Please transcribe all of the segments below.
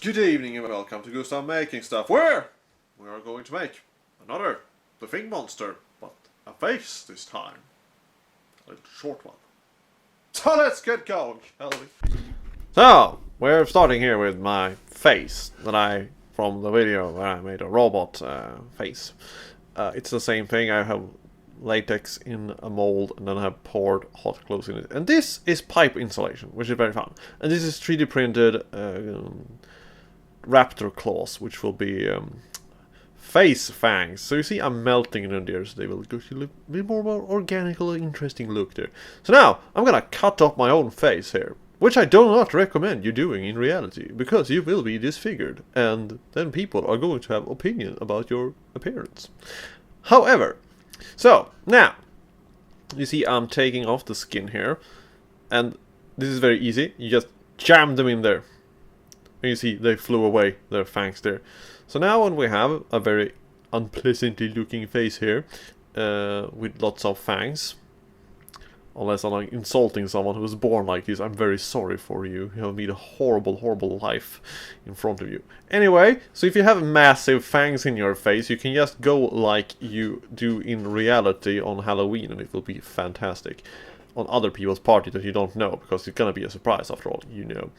Good evening and welcome to Gustav Making Stuff, where we are going to make another The Fing Monster, but a face this time. A little short one. So let's get going, shall we? So, we're starting here with my face that from the video where I made a robot face. It's the same thing. I have latex in a mold and then I have poured hot clothes in it. And this is pipe insulation, which is very fun. And this is 3D printed raptor claws, which will be face fangs. So you see I'm melting them there, so they will go to a bit more organic, interesting look there. So now I'm gonna cut up my own face here, which I do not recommend you doing in reality, because you will be disfigured, and then people are going to have opinion about your appearance. However, so now you see I'm taking off the skin here, and this is very easy. You just jam them in there. And you see they flew away, their fangs there. So now when we have a very unpleasantly looking face here, with lots of fangs, unless I'm like insulting someone who was born like this, I'm very sorry for you. You have made a horrible, horrible life in front of you. Anyway, so if you have massive fangs in your face, you can just go like you do in reality on Halloween, and it will be fantastic. On other people's party that you don't know, because it's gonna be a surprise after all, you know.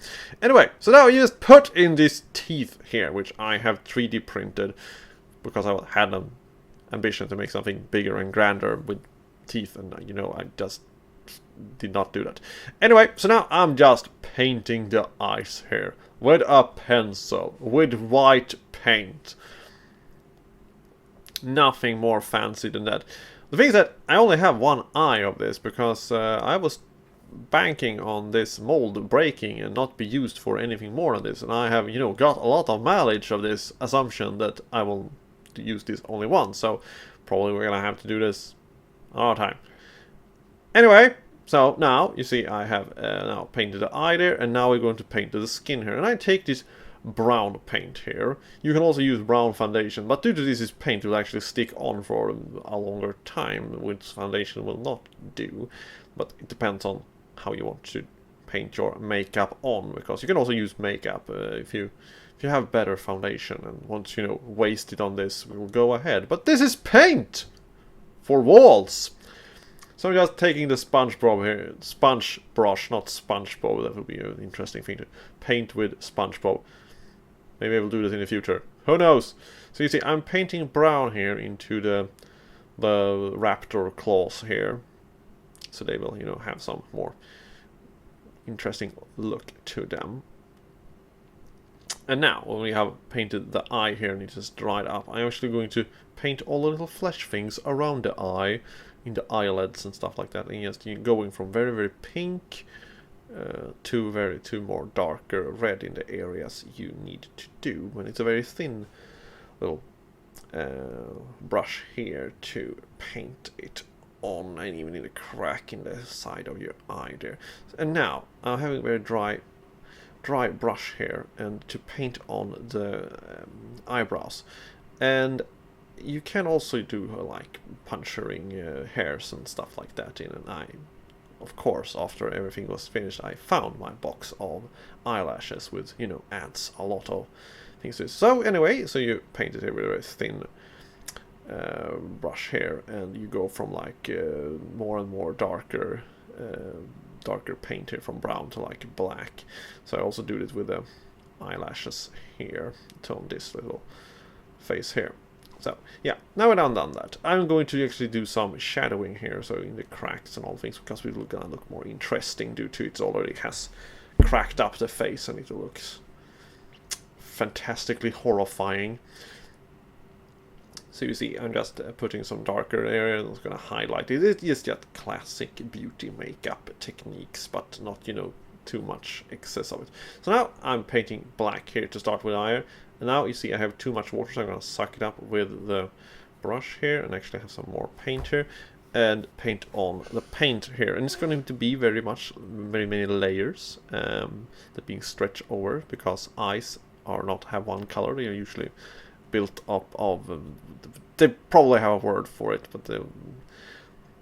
Anyway, so now you just put in these teeth here, which I have 3D printed, because I had an ambition to make something bigger and grander with teeth, and you know, I just did not do that. Anyway, so now I'm just painting the eyes here with a pencil, with white paint. Nothing more fancy than that. The thing is that I only have one eye of this, because I was banking on this mold breaking and not be used for anything more than this. And I have, you know, got a lot of mileage of this assumption that I will use this only once. So probably we're going to have to do this another time. Anyway, so now you see I have now painted the eye there, and now we're going to paint the skin here. And I take this brown paint here. You can also use brown foundation, but due to this paint will actually stick on for a longer time, which foundation will not do. But it depends on how you want to paint your makeup on, because you can also use makeup if you have better foundation and want, you know, waste it on this, we will go ahead. But this is paint for walls. So I'm just taking the sponge brush here, sponge brush, not SpongeBob. That would be an interesting thing to paint with SpongeBob. Maybe I will do this in the future. Who knows? So you see, I'm painting brown here into the raptor claws here, so they will, you know, have some more interesting look to them. And now, when we have painted the eye here and it is dried up, I'm actually going to paint all the little flesh things around the eye, in the eyelids and stuff like that. And just going from very, very pink to more darker red in the areas you need to do. When it's a very thin little brush here to paint it on, and even in a crack in the side of your eye there. And now I'm having a very dry brush here, and to paint on the eyebrows. And you can also do like puncturing hairs and stuff like that in an eye. Of course, after everything was finished, I found my box of eyelashes with, you know, adds a lot of things to it. So anyway, so you paint it here with a very thin brush here, and you go from like more and more darker paint here, from brown to like black. So I also do this with the eyelashes here, tone this little face here. So yeah, now we're done that. I'm going to actually do some shadowing here, so in the cracks and all things, because we're gonna look more interesting due to it already has cracked up the face, and it looks fantastically horrifying. So you see, I'm just putting some darker area, and I'm gonna highlight it. It is just classic beauty makeup techniques, but not, you know, too much excess of it. So now I'm painting black here to start with eye. And now you see I have too much water, so I'm going to suck it up with the brush here and actually have some more paint here and paint on the paint here. And it's going to be very many layers that being stretched over, because eyes are not have one color. They are usually built up of they probably have a word for it, but the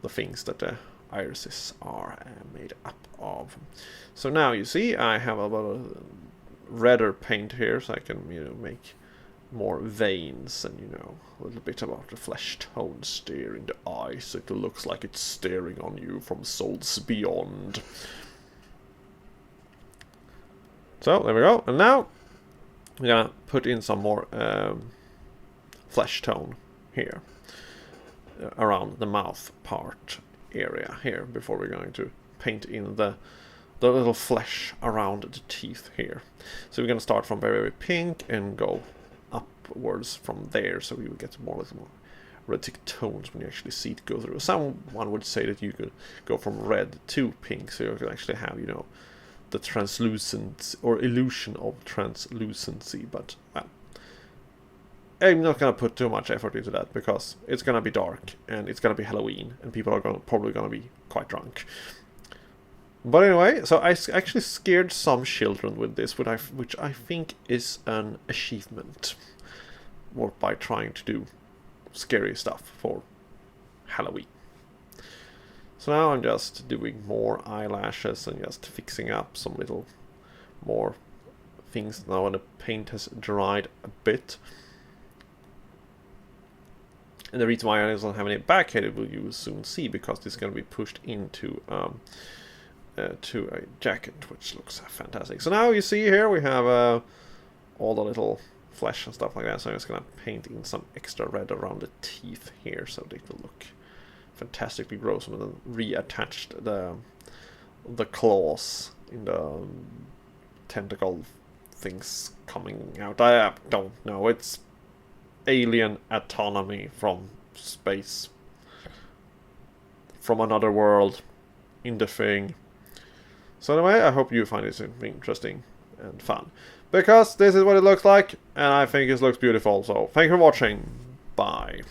things that the irises are made up of. So now you see I have about redder paint here so I can, you know, make more veins and, you know, a little bit about the flesh tone stare in the eye so it looks like it's staring on you from souls beyond. So there we go, and now we're gonna put in some more flesh tone here around the mouth part area here before we're going to paint in the little flesh around the teeth here. So we're gonna start from very, very pink and go upwards from there, so we will get more little more red-tick tones when you actually see it go through. Someone would say that you could go from red to pink, so you could actually have, you know, the translucent or illusion of translucency, but well, I'm not gonna put too much effort into that because it's gonna be dark and it's gonna be Halloween and people are probably gonna be quite drunk. But anyway, so I actually scared some children with this, which I think is an achievement, or by trying to do scary stuff for Halloween. So now I'm just doing more eyelashes and just fixing up some little more things now when the paint has dried a bit. And the reason why I don't have any backheaded will you will soon see, because this is going to be pushed into to a jacket, which looks fantastic. So now you see here we have all the little flesh and stuff like that, so I'm just going to paint in some extra red around the teeth here so they will look fantastically gross, and then reattached the claws in the tentacle things coming out. I don't know, it's alien autonomy from space, from another world, in the thing. So anyway, I hope you find this interesting and fun, because this is what it looks like, and I think it looks beautiful. So thank you for watching. Bye.